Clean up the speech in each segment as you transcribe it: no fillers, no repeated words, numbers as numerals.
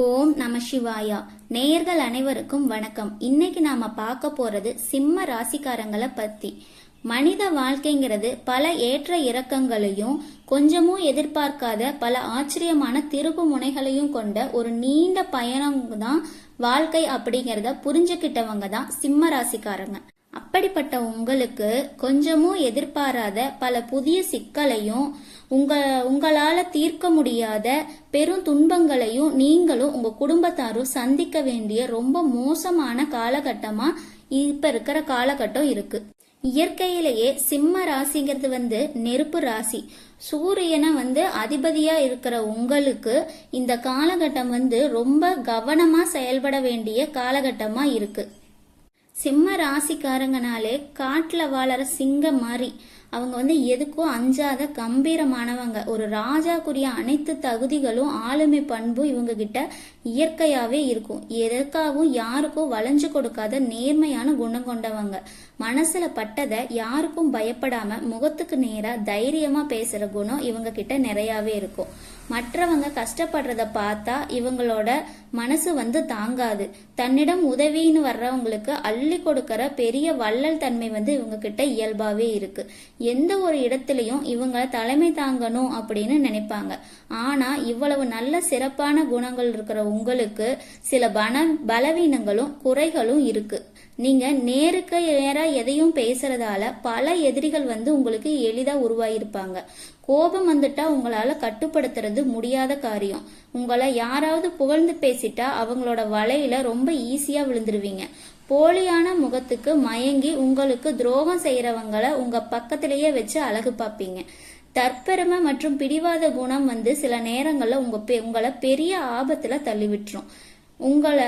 ஓம் நம சிவாயா. நேயர்கள் அனைவருக்கும் வணக்கம். இன்னைக்கு நாம பார்க்க போறது சிம்ம ராசிக்காரங்களை பத்தி. மனித வாழ்க்கைங்கிறது பல ஏற்ற இறக்கங்களையும் கொஞ்சமும் எதிர்பார்க்காத பல ஆச்சரியமான திருப்பு முனைகளையும் கொண்ட ஒரு நீண்ட பயணம் தான் வாழ்க்கை அப்படிங்கிறத புரிஞ்சுக்கிட்டவங்க தான் சிம்ம ராசிக்காரங்க. அப்படிப்பட்ட உங்களுக்கு கொஞ்சமும் எதிர்பாராத பல புதிய சிக்கலையும் உங்களால தீர்க்க முடியாத பெரும் துன்பங்களையும் நீங்களும் உங்க குடும்பத்தாரும் சந்திக்க வேண்டிய ரொம்ப மோசமான காலகட்டமா இப்ப இருக்கிற காலகட்டம் இருக்கு. இயற்கையிலேயே சிம்ம ராசிங்கிறது நெருப்பு ராசி. சூரியனை அதிபதியா இருக்கிற உங்களுக்கு இந்த காலகட்டம் ரொம்ப கவனமா செயல்பட வேண்டிய காலகட்டமா இருக்கு. சிம்ம ராசிக்காரங்கனாலே காட்டுல வாழற சிங்கம் மாதிரி அவங்க எதுக்கும் அஞ்சாத கம்பீரமானவங்க. ஒரு ராஜாக்குரிய அனைத்து தகுதிகளும் ஆளுமை பண்பும் இவங்க கிட்ட இயற்கையாவே இருக்கும். எதற்காகவும் யாருக்கும் வளைஞ்சு கொடுக்காத நேர்மையான குணம் கொண்டவங்க. மனசுல பட்டதை யாருக்கும் பயப்படாம முகத்துக்கு நேரா தைரியமா பேசுற குணம் இவங்க கிட்ட நிறையாவே இருக்கும். மற்றவங்க கஷ்டப்படுறத பார்த்தா இவங்களோட மனசு தாங்காது. தன்னிடம் உதவின்னு வர்றவங்களுக்கு அள்ளி கொடுக்கற பெரிய வள்ளல் தன்மை இவங்க கிட்ட இயல்பாவே இருக்கு. எந்த ஒரு இடத்துலயும் இவங்க தலைமை தாங்கணும் அப்படின்னு நினைப்பாங்க. ஆனா இவ்வளவு நல்ல சிறப்பான குணங்கள் இருக்கிற உங்களுக்கு சில பலவீனங்களும் குறைகளும் இருக்கு. நீங்க நேருக்கு நேரா எதையும் பேசுறதால பல எதிரிகள் உங்களுக்கு எளிதா உருவாயிருப்பாங்க. கோபம் வந்துட்டா உங்களால கட்டுப்படுத்துறது முடியாத காரியம். உங்களை யாராவது புகழ்ந்து பேசிட்டா அவங்களோட வலையில ரொம்ப ஈஸியா விழுந்துருவீங்க. போலியான முகத்துக்கு மயங்கி உங்களுக்கு துரோகம் செய்யறவங்களை உங்க பக்கத்திலேயே வச்சு அழகு பார்ப்பீங்க. தற்பெருமை மற்றும் பிடிவாத குணம் சில நேரங்கள்ல உங்களை பெரிய ஆபத்துல தள்ளிவிட்டுரும். உங்களை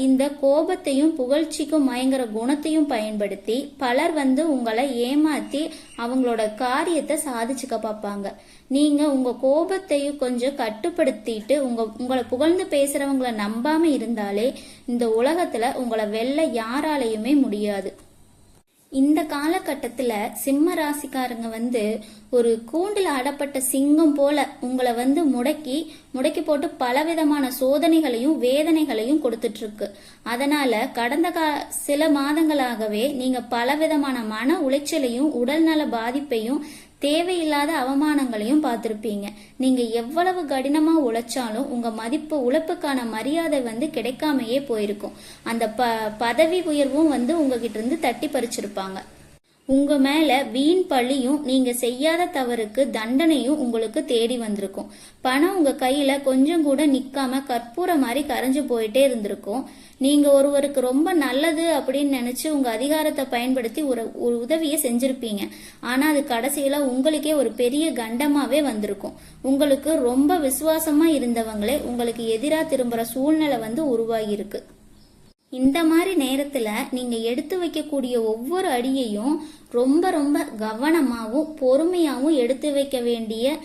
இந்த கோபத்தையும் புகழ்ச்சிக்கும் மயங்குற குணத்தையும் பயன்படுத்தி பலர் உங்களை ஏமாத்தி அவங்களோட காரியத்தை சாதிச்சுக்க பார்ப்பாங்க. நீங்க உங்க கோபத்தையும் கொஞ்சம் கட்டுப்படுத்திட்டு உங்களை புகழ்ந்து பேசுறவங்களை நம்பாம இருந்தாலே இந்த உலகத்துல உங்களை வெல்ல யாராலையுமே முடியாது. இந்த காலகட்டத்துல சிம்ம ராசிக்காரங்க ஒரு கூண்டில் அடப்பட்ட சிங்கம் போல உங்களை முடக்கி போட்டு பலவிதமான சோதனைகளையும் வேதனைகளையும் கொடுத்துட்டு இருக்கு. அதனால கடந்த சில மாதங்களாகவே நீங்க பலவிதமான மன உளைச்சலையும் உடல்நல பாதிப்பையும் தேவையில்லாத அவமானங்களையும் பார்த்திருப்பீங்க. நீங்க எவ்வளவு கடினமா உழைச்சாலும் உங்க உழைப்புக்கான மரியாதை கிடைக்காமையே போயிருக்கும். அந்த பதவி உயர்வும் உங்ககிட்ட இருந்து தட்டி பறிச்சிருப்பாங்க. உங்க மேல வீண் பழியும் நீங்க செய்யாத தவறுக்கு தண்டனையும் உங்களுக்கு தேடி வந்திருக்கும். பணம் உங்க கையில கொஞ்சம் கூட நிக்காம கற்பூர மாதிரி கரைஞ்சு போயிட்டே இருந்திருக்கும். நீங்க ஒருவருக்கு ரொம்ப நல்லது அப்படின்னு நினைச்சு உங்க அதிகாரத்தை பயன்படுத்தி ஒரு உதவியை செஞ்சிருப்பீங்க. ஆனா அது கடைசியில உங்களுக்கே ஒரு பெரிய கண்டமாவே வந்திருக்கும். உங்களுக்கு ரொம்ப விசுவாசமா இருந்தவங்களே உங்களுக்கு எதிரா திரும்புற சூழ்நிலை உருவாகி இருக்கு. இந்த மாதிரி நேரத்துல நீங்க எடுத்து வைக்கக்கூடிய ஒவ்வொரு அடியையும் ரொம்ப ரொம்ப கவனமாவும் பொறுமையாவும் எடுத்து வைக்க வேண்டிய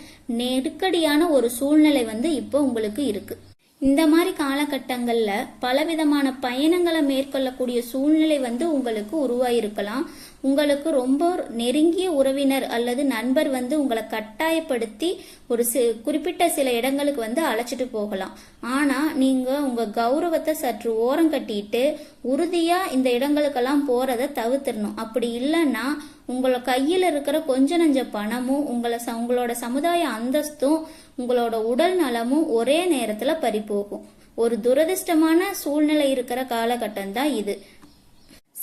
நெருக்கடியான ஒரு சூழ்நிலை இப்போ உங்களுக்கு இருக்கு. இந்த மாதிரி காலகட்டங்கள்ல பலவிதமான பயணங்களை மேற்கொள்ளக்கூடிய சூழ்நிலை உங்களுக்கு உருவாயிருக்கலாம். உங்களுக்கு ரொம்ப நெருங்கிய உறவினர் அல்லது நண்பர் உங்களை கட்டாயப்படுத்தி ஒரு குறிப்பிட்ட சில இடங்களுக்கு அழைச்சிட்டு போகலாம். ஆனா நீங்க உங்க கௌரவத்தை சற்று ஓரம் கட்டிட்டு உறுதியா இந்த இடங்களுக்கெல்லாம் போறத தவிர்த்திடணும். அப்படி இல்லைன்னா உங்களோட கையில இருக்கிற கொஞ்ச நஞ்ச பணமும் உங்களோட சமுதாய அந்தஸ்தும் உங்களோட உடல் நலமும் ஒரே நேரத்துல பறிபோகும். ஒரு துரதிருஷ்டமான சூழ்நிலை இருக்கிற காலகட்டம் தான் இது.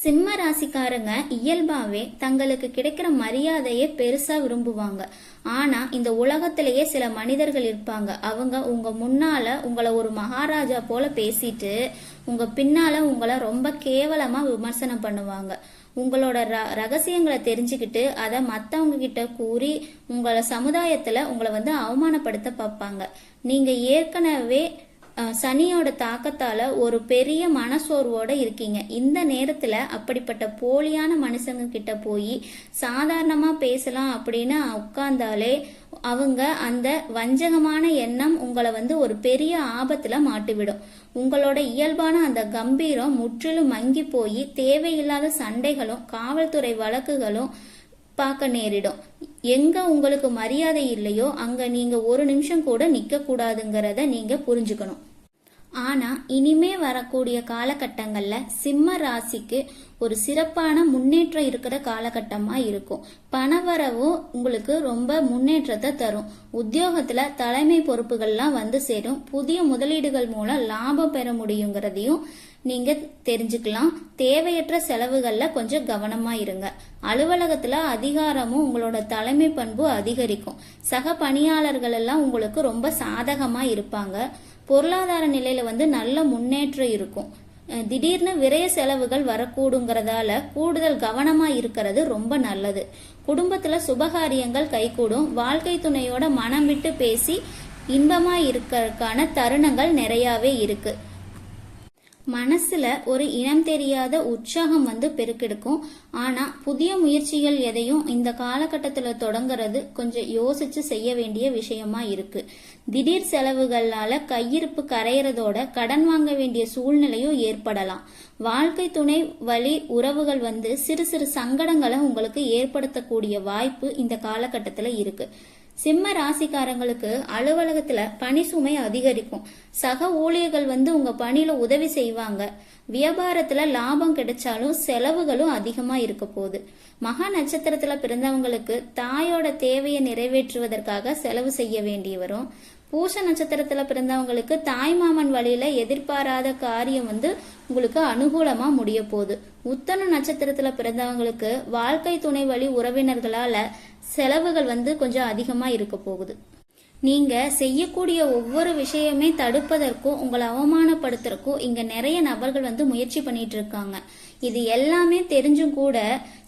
சிம்ம ராசிக்காரங்க இயல்பாவே தங்களுக்கு கிடைக்கிற மரியாதையை பெருசா விரும்புவாங்க. ஆனா இந்த உலகத்திலேயே சில மனிதர்கள் இருப்பாங்க. அவங்க உங்க முன்னால உங்களை ஒரு மகாராஜா போல பேசிட்டு உங்க பின்னால உங்களை ரொம்ப கேவலமா விமர்சனம் பண்ணுவாங்க. உங்களோட ரகசியங்களை தெரிஞ்சுக்கிட்டு அதை மற்றவங்க கிட்ட கூறி உங்களோட சமுதாயத்துல உங்களை அவமானப்படுத்த பார்ப்பாங்க. நீங்க ஏற்கனவே சனியோட தாக்கத்தால ஒரு பெரிய மனசோர்வோட இருக்கீங்க. இந்த நேரத்துல அப்படிப்பட்ட போலியான மனுஷங்க கிட்ட போய் சாதாரணமா பேசலாம் அப்படின்னு உட்கார்ந்தாலே அவங்க அந்த வஞ்சகமான எண்ணம் உங்களை ஒரு பெரிய ஆபத்துல மாட்டிவிடும். உங்களோட இயல்பான அந்த கம்பீரம் முற்றிலும் மங்கி போய் தேவையில்லாத சண்டைகளும் காவல்துறை வழக்குகளும் பார்க்க நேரிடும். எங்க உங்களுக்கு மரியாதை இல்லையோ அங்க நீங்க ஒரு நிமிஷம் கூட நிக்க கூடாதுங்கிறத நீங்க புரிஞ்சுக்கணும். ஆனா இனிமே வரக்கூடிய காலகட்டங்கள்ல சிம்ம ராசிக்கு ஒரு சிறப்பான முன்னேற்றம் இருக்கிற காலகட்டமா இருக்கும். பணவரவும் உங்களுக்கு ரொம்ப முன்னேற்றத்தை தரும். உத்தியோகத்துல தலைமை பொறுப்புகள்லாம் வந்து சேரும். புதிய முதலீடுகள் மூலம் லாபம் பெற முடியுங்கிறதையும் நீங்க தெரிஞ்சுக்கலாம். தேவையற்ற செலவுகள்ல கொஞ்சம் கவனமா இருங்க. அலுவலகத்துல அதிகாரமும் உங்களோட தலைமை பண்பு அதிகரிக்கும். சக பணியாளர்கள் எல்லாம் உங்களுக்கு ரொம்ப சாதகமா இருப்பாங்க. பொருளாதார நிலையில வந்து நல்ல முன்னேற்றம் இருக்கும். திடீர்னு விரய செலவுகள் வரக்கூடுங்கிறதால கூடுதல் கவனமா இருக்கிறது ரொம்ப நல்லது. குடும்பத்துல சுபகாரியங்கள் கைகூடும். வாழ்க்கை துணையோட மனம் விட்டு பேசி இன்பமா இருக்கிறதுக்கான தருணங்கள் நிறையவே இருக்கு. மனசுல ஒரு இனம் தெரியாத உற்சாகம் வந்து பெருக்கெடுக்கும். ஆனா புதிய முயற்சிகள் எதையும் இந்த காலகட்டத்துல தொடங்குறது கொஞ்சம் யோசிச்சு செய்ய வேண்டிய விஷயமா இருக்கு. திடீர் செலவுகளால கையிருப்பு கரையறதோட கடன் வாங்க வேண்டிய சூழ்நிலையும் ஏற்படலாம். வாழ்க்கை துணை வழி உறவுகள் வந்து சிறு சிறு சங்கடங்களை உங்களுக்கு ஏற்படுத்தக்கூடிய வாய்ப்பு இந்த காலகட்டத்துல இருக்கு. சிம்ம ராசிக்காரங்களுக்கு அலுவலகத்துல பணி சுமை அதிகரிக்கும். சக ஊழியர்கள் வந்து உங்க பணியில உதவி செய்வாங்க. வியாபாரத்துல லாபம் கிடைச்சாலும் செலவுகளும் அதிகமா இருக்க போகுது. மகா நட்சத்திரத்துல பிறந்தவங்களுக்கு தாயோட தேவையை நிறைவேற்றுவதற்காக செலவு செய்ய வேண்டி வரும். பூச நட்சத்திரத்துல பிறந்தவங்களுக்கு தாய்மாமன் வழியில எதிர்பாராத காரியம் வந்து உங்களுக்கு அனுகூலமா முடிய போகுது. உத்தன நட்சத்திரத்துல பிறந்தவங்களுக்கு வாழ்க்கை துணை வழி உறவினர்களால செலவுகள் வந்து கொஞ்சம் அதிகமா இருக்க போகுது. நீங்க செய்யக்கூடிய ஒவ்வொரு விஷயமே தடுப்பதற்கும் உங்களை அவமானப்படுத்துறதுக்கும் இங்க நிறைய நபர்கள் வந்து முயற்சி பண்ணிட்டு இருக்காங்க. இது எல்லாமே தெரிஞ்சும் கூட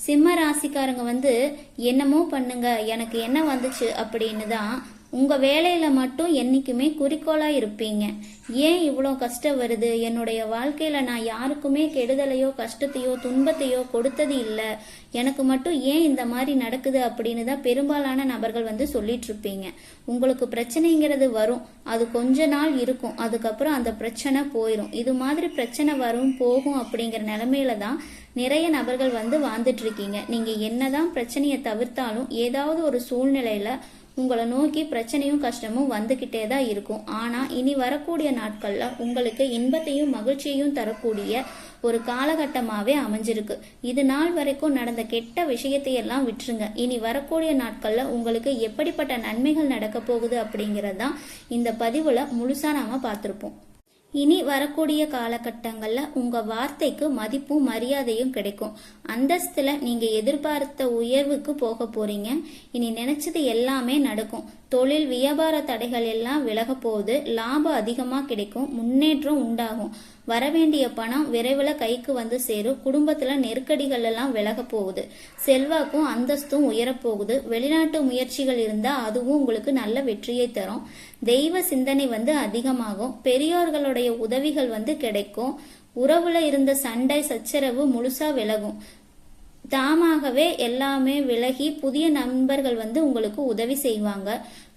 சிம்ம ராசிக்காரங்க வந்து என்னமோ பண்ணுங்க, எனக்கு என்ன வந்துச்சு அப்படின்னு தான் உங்க வேலையில மட்டும் என்னைக்குமே குறிக்கோளா இருப்பீங்க. ஏன் இவ்வளோ கஷ்டம் வருது, என்னுடைய வாழ்க்கையில நான் யாருக்குமே கெடுதலையோ கஷ்டத்தையோ துன்பத்தையோ கொடுத்தது இல்லை, எனக்கு மட்டும் ஏன் இந்த மாதிரி நடக்குது அப்படின்னு தான் பெரும்பாலான நபர்கள் வந்து சொல்லிட்டு இருப்பீங்க. உங்களுக்கு பிரச்சனைங்கிறது வரும், அது கொஞ்ச நாள் இருக்கும், அதுக்கப்புறம் அந்த பிரச்சனை போயிடும். இது மாதிரி பிரச்சனை வரும் போகும் அப்படிங்கிற நிலைமையில தான் நிறைய நபர்கள் வந்து வாழ்ந்துட்டு இருக்கீங்க. நீங்க என்னதான் பிரச்சனையை தவிர்த்தாலும் ஏதாவது ஒரு சூழ்நிலையில உங்களை நோக்கி பிரச்சனையும் கஷ்டமும் வந்துகிட்டே தான் இருக்கும். ஆனா இனி வரக்கூடிய நாட்கள்ல உங்களுக்கு இன்பத்தையும் மகிழ்ச்சியையும் தரக்கூடிய ஒரு காலகட்டமாவே அமைஞ்சிருக்கு. இது நாள் வரைக்கும் நடந்த கெட்ட விஷயத்தை எல்லாம் விட்டுருங்க. இனி வரக்கூடிய நாட்கள்ல உங்களுக்கு எப்படிப்பட்ட நன்மைகள் நடக்க போகுது அப்படிங்கறதுதான் இந்த பதிவுல முழுசா நாம பார்த்திருப்போம். இனி வரக்கூடிய காலகட்டங்கள்ல உங்க வார்த்தைக்கு மதிப்பும் மரியாதையும் கிடைக்கும். அந்தஸ்துல நீங்க எதிர்பார்த்த உயர்வுக்கு போக போறீங்க. இனி நினைச்சது எல்லாமே நடக்கும். தொழில் வியாபார தடைகள் எல்லாம் விலக போகுது. லாபம் அதிகமா கிடைக்கும். முன்னேற்றம் உண்டாகும். வரவேண்டிய பணம் விரைவில் கைக்கு வந்து சேரும். குடும்பத்துல நெருக்கடிகள் எல்லாம் விலக போகுது. செல்வாக்கும் அந்தஸ்தும் உயரப்போகுது. வெளிநாட்டு முயற்சிகள் இருந்தா அதுவும் உங்களுக்கு நல்ல வெற்றியை தரும். தெய்வ சிந்தனை வந்து அதிகமாகும். பெரியோர்களுடைய உதவிகள் வந்து கிடைக்கும். உறவுல இருந்த சண்டை சச்சரவு முழுசா விலகும். தாமாகவே எல்லாமே விலகி புதிய நண்பர்கள் வந்து உங்களுக்கு உதவி செய்வாங்க.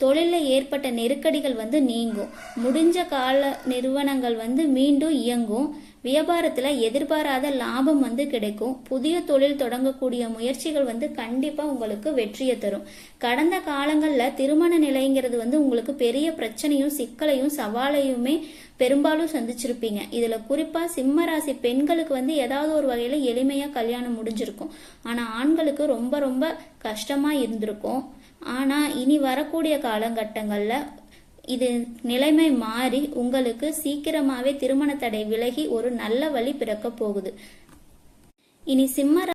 தொழிலில் ஏற்பட்ட நெருக்கடிகள் வந்து நீங்கும். முடிஞ்ச கால நிறுவனங்கள் வந்து மீண்டும் இயங்கும். வியாபாரத்துல எதிர்பாராத லாபம் வந்து கிடைக்கும். புதிய தொழில் தொடங்கக்கூடிய முயற்சிகள் வந்து கண்டிப்பா உங்களுக்கு வெற்றியை தரும். கடந்த காலங்கள்ல திருமண நிலைங்கிறது வந்து உங்களுக்கு பெரிய பிரச்சனையும் சிக்கலையும் சவாலையுமே பெரும்பாலும் சந்திச்சிருப்பீங்க. இதுல குறிப்பா சிம்ம ராசி பெண்களுக்கு வந்து ஏதாவது ஒரு வகையில எளிமையா கல்யாணம் முடிஞ்சிருக்கும். ஆனா ஆண்களுக்கு ரொம்ப ரொம்ப கஷ்டமா இருந்திருக்கும். ஆனா இனி வரக்கூடிய காலகட்டங்கள்ல இது நிலைமை மாறி உங்களுக்கு சீக்கிரமாவே திருமண தடை விலகி ஒரு நல்ல வழி பிறக்க போகுது. இனி சிம்ம